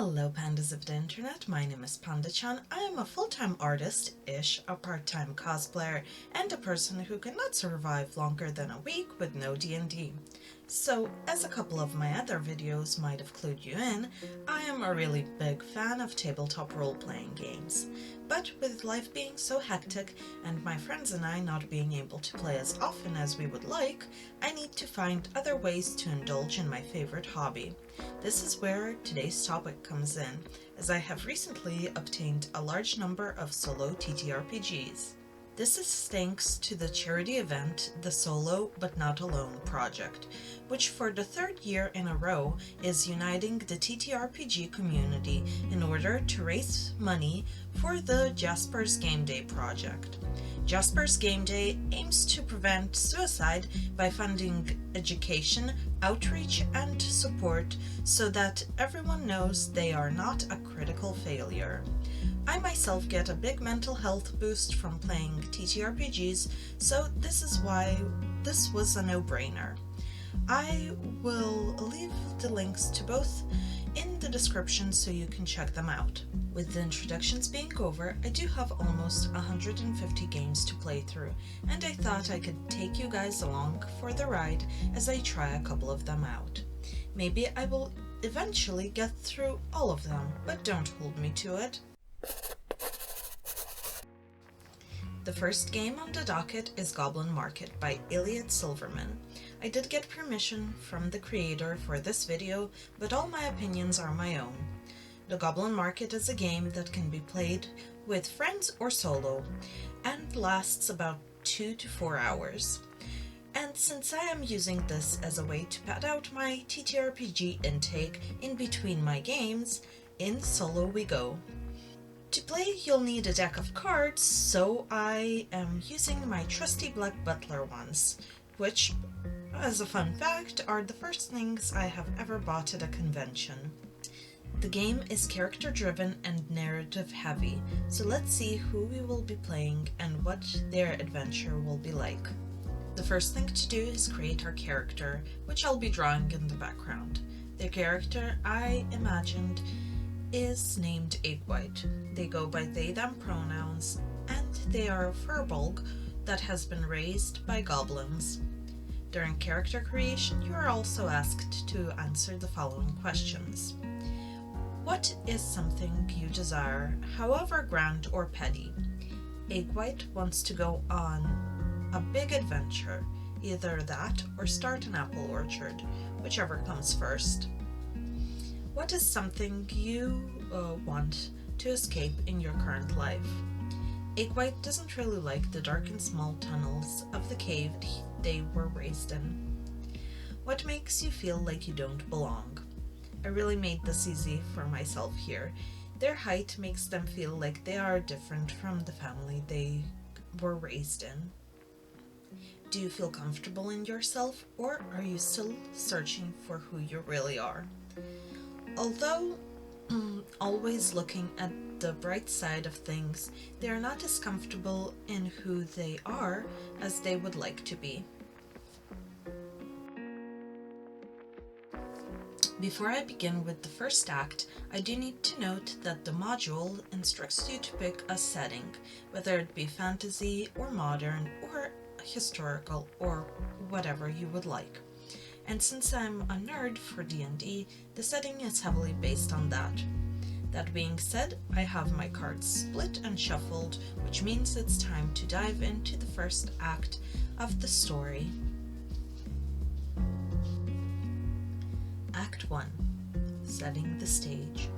Hello pandas of the internet, my name is Panda-chan. I am a full-time artist-ish, a part-time cosplayer, and a person who cannot survive longer than a week with no D&D. So, as a couple of my other videos might have clued you in, I am a really big fan of tabletop role-playing games. But with life being so hectic and my friends and I not being able to play as often as we would like, I need to find other ways to indulge in my favorite hobby. This is where today's topic comes in, as I have recently obtained a large number of solo TTRPGs. This is thanks to the charity event, the Solo But Not Alone project, which for the third year in a row is uniting the TTRPG community in order to raise money for the Jaspers Game Day project. Jaspers Game Day aims to prevent suicide by funding education, outreach, and support so that everyone knows they are not a critical failure. I myself get a big mental health boost from playing TTRPGs, so this is why this was a no-brainer. I will leave the links to both in the description so you can check them out. With the introductions being over, I do have almost 150 games to play through, and I thought I could take you guys along for the ride as I try a couple of them out. Maybe I will eventually get through all of them, but don't hold me to it. The first game on the docket is Goblin Market by Elliot Silverman. I did get permission from the creator for this video, but all my opinions are my own. The Goblin Market is a game that can be played with friends or solo, and lasts about 2 to 4 hours. And since I am using this as a way to pad out my TTRPG intake in between my games, in solo we go. To play, you'll need a deck of cards, so I am using my trusty Black Butler ones, which, as a fun fact, are the first things I have ever bought at a convention. The game is character-driven and narrative-heavy, so let's see who we will be playing and what their adventure will be like. The first thing to do is create our character, which I'll be drawing in the background. The character I imagined is named Eggwhite. They go by they/them pronouns, and they are a furbolg that has been raised by goblins. During character creation, you are also asked to answer the following questions. What is something you desire, however grand or petty? Eggwhite wants to go on a big adventure, either that or start an apple orchard, whichever comes first. What is something you want to escape in your current life? Eggwhite doesn't really like the dark and small tunnels of the cave they were raised in. What makes you feel like you don't belong? I really made this easy for myself here. Their height makes them feel like they are different from the family they were raised in. Do you feel comfortable in yourself, or are you still searching for who you really are? Although always looking at the bright side of things, they are not as comfortable in who they are as they would like to be. Before I begin with the first act, I do need to note that the module instructs you to pick a setting, whether it be fantasy or modern or historical or whatever you would like. And since I'm a nerd for D&D, the setting is heavily based on that. That being said, I have my cards split and shuffled, which means it's time to dive into the first act of the story. Act 1. Setting the stage.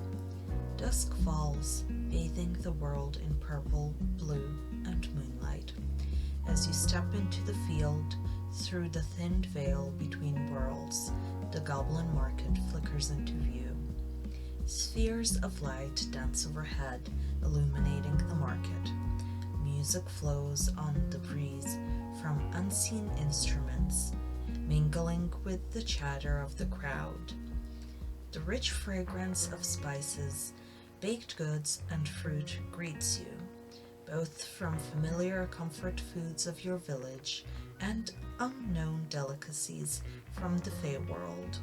Dusk falls, bathing the world in purple, blue, and moonlight. As you step into the field, through the thinned veil between worlds, the Goblin Market flickers into view. Spheres of light dance overhead, illuminating the market. Music flows on the breeze from unseen instruments, mingling with the chatter of the crowd. The rich fragrance of spices, baked goods, and fruit greets you, both from familiar comfort foods of your village and unknown delicacies from the Fey world.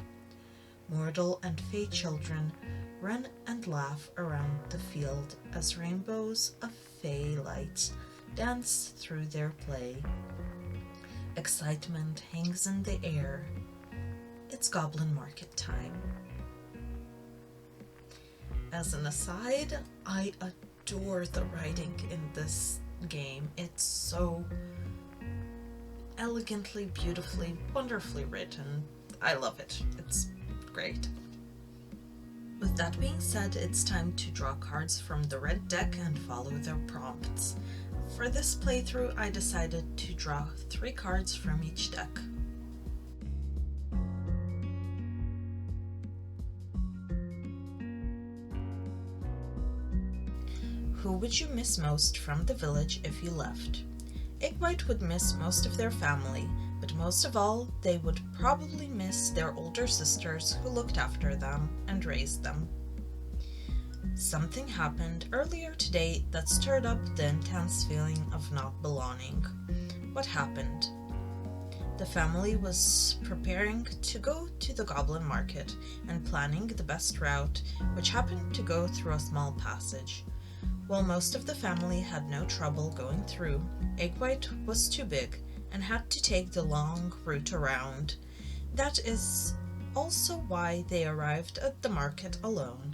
Mortal and fey children run and laugh around the field as rainbows of fey lights dance through their play. Excitement hangs in the air. It's goblin market time. As an aside, I adore the writing in this game. It's so elegantly, beautifully, wonderfully written. I love it. It's great. With that being said, it's time to draw cards from the red deck and follow their prompts. For this playthrough, I decided to draw 3 cards from each deck. Who would you miss most from the village if you left? Egg would miss most of their family, but most of all, they would probably miss their older sisters who looked after them and raised them. Something happened earlier today that stirred up the intense feeling of not belonging. What happened? The family was preparing to go to the goblin market and planning the best route, which happened to go through a small passage. While most of the family had no trouble going through, Egg was too big and had to take the long route around. That is also why they arrived at the market alone.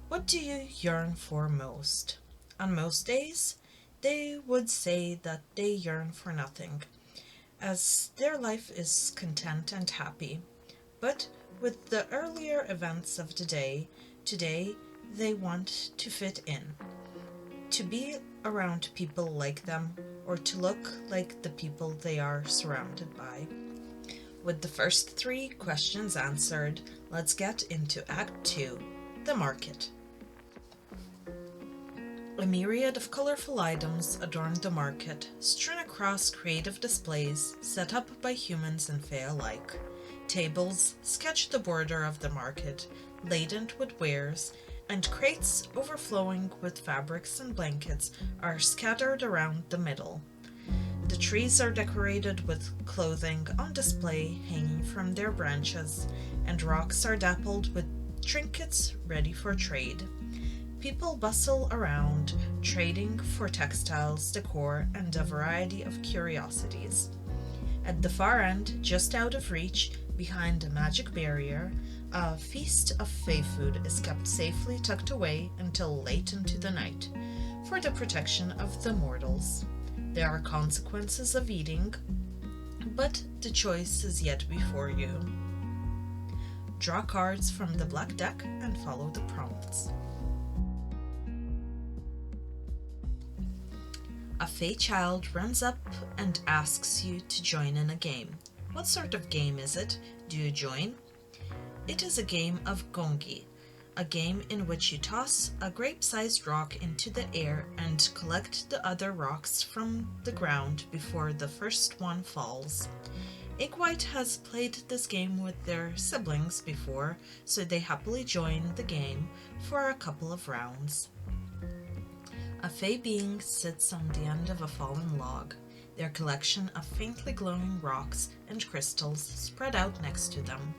What do you yearn for most? On most days, they would say that they yearn for nothing, as their life is content and happy. But with the earlier events of the day, today they want to fit in, to be around people like them, or to look like the people they are surrounded by. With the first 3 questions answered, let's get into Act 2, the market. A myriad of colorful items adorn the market, strewn across creative displays set up by humans and fae alike. Tables sketch the border of the market, laden with wares, and crates overflowing with fabrics and blankets are scattered around the middle. The trees are decorated with clothing on display hanging from their branches, and rocks are dappled with trinkets ready for trade. People bustle around, trading for textiles, decor, and a variety of curiosities. At the far end, just out of reach, behind a magic barrier, a feast of fae food is kept safely tucked away until late into the night, for the protection of the mortals. There are consequences of eating, but the choice is yet before you. Draw cards from the black deck and follow the prompts. A fae child runs up and asks you to join in a game. What sort of game is it? Do you join? It is a game of gongi, a game in which you toss a grape-sized rock into the air and collect the other rocks from the ground before the first one falls. Egg has played this game with their siblings before, so they happily join the game for a couple of rounds. A fae being sits on the end of a fallen log, their collection of faintly glowing rocks and crystals spread out next to them.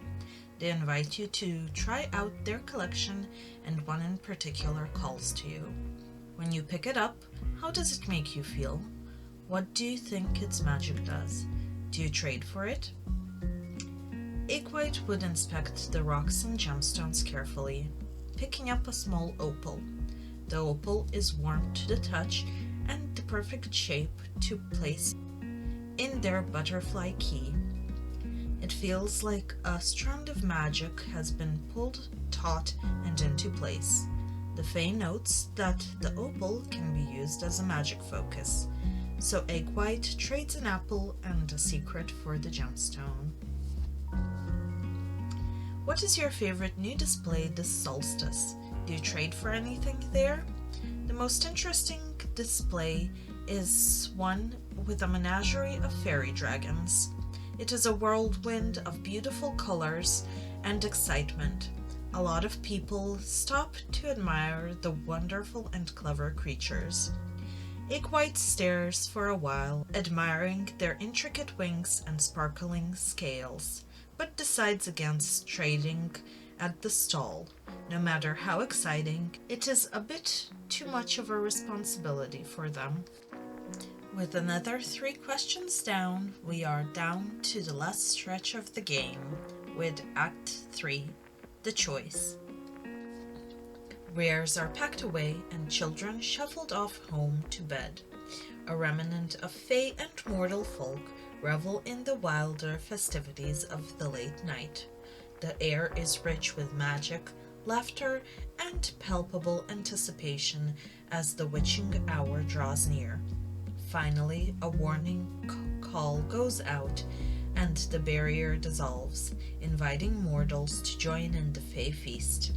They invite you to try out their collection, and one in particular calls to you. When you pick it up, how does it make you feel? What do you think its magic does? Do you trade for it? Egg would inspect the rocks and gemstones carefully, picking up a small opal. The opal is warm to the touch and the perfect shape to place in their butterfly key. It feels like a strand of magic has been pulled taut and into place. The fae notes that the opal can be used as a magic focus, so Egg trades an apple and a secret for the gemstone. What is your favorite new display this solstice? Do you trade for anything there? The most interesting display is one with a menagerie of fairy dragons. It is a whirlwind of beautiful colors and excitement. A lot of people stop to admire the wonderful and clever creatures. Egg stares for a while, admiring their intricate wings and sparkling scales. but decides against trading at the stall. No matter how exciting, it is a bit too much of a responsibility for them. With another 3 questions down, we are down to the last stretch of the game, with Act 3, The Choice. Wares are packed away and children shuffled off home to bed. A remnant of fae and mortal folk revel in the wilder festivities of the late night. The air is rich with magic, laughter, and palpable anticipation as the witching hour draws near. Finally, a warning call goes out, and the barrier dissolves, inviting mortals to join in the fae feast.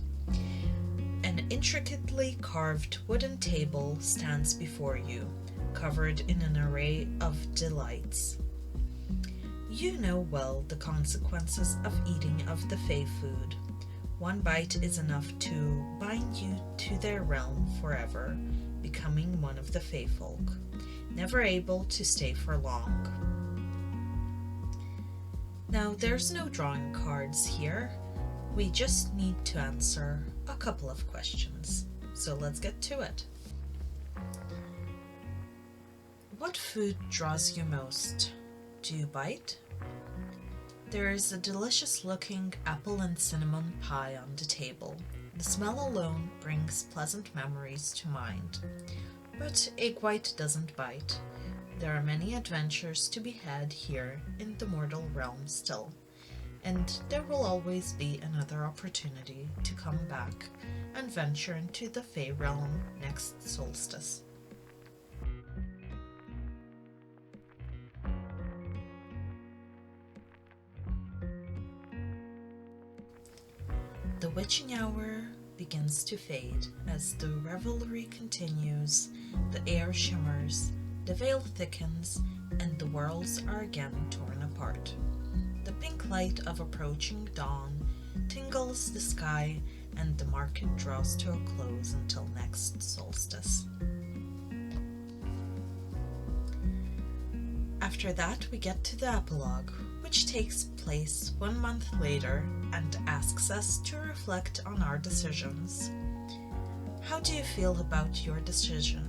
An intricately carved wooden table stands before you, covered in an array of delights. You know well the consequences of eating of the fae food. One bite is enough to bind you to their realm forever, becoming one of the fae folk, never able to stay for long. Now, there's no drawing cards here. We just need to answer a couple of questions. So let's get to it. What food draws you most? Do you bite? There is a delicious looking apple and cinnamon pie on the table. The smell alone brings pleasant memories to mind. But egg white doesn't bite. There are many adventures to be had here in the mortal realm still, and there will always be another opportunity to come back and venture into the fae realm next solstice. The witching hour begins to fade as the revelry continues, the air shimmers, the veil thickens, and the worlds are again torn apart. The pink light of approaching dawn tingles the sky, and the market draws to a close until next solstice. After that, we get to the epilogue, which takes place 1 month later and asks us to reflect on our decisions. How do you feel about your decision?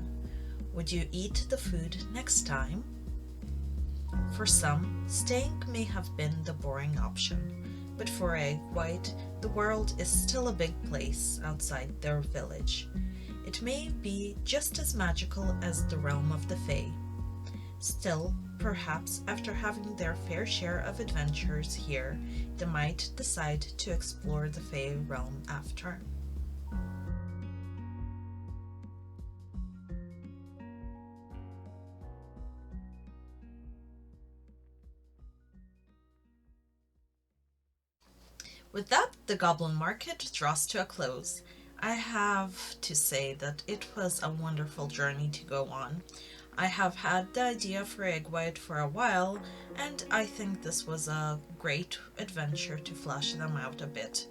Would you eat the food next time? For some, staying may have been the boring option, but for Egg White, the world is still a big place outside their village. It may be just as magical as the realm of the Fae. Still, perhaps after having their fair share of adventures here, they might decide to explore the Fae realm after. With that, the Goblin Market draws to a close. I have to say that it was a wonderful journey to go on. I have had the idea for Egg White for a while, and I think this was a great adventure to flesh them out a bit.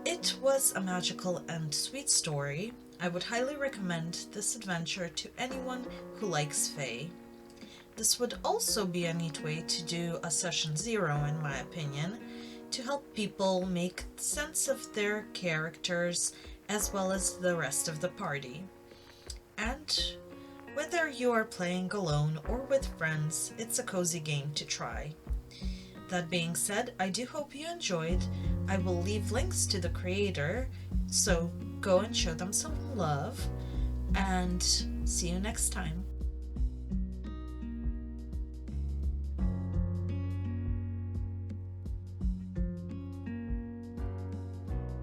It was a magical and sweet story. I would highly recommend this adventure to anyone who likes Fae. This would also be a neat way to do a session 0, in my opinion, to help people make sense of their characters as well as the rest of the party. And whether you are playing alone or with friends, it's a cozy game to try. That being said, I do hope you enjoyed. I will leave links to the creator, so go and show them some love, and see you next time.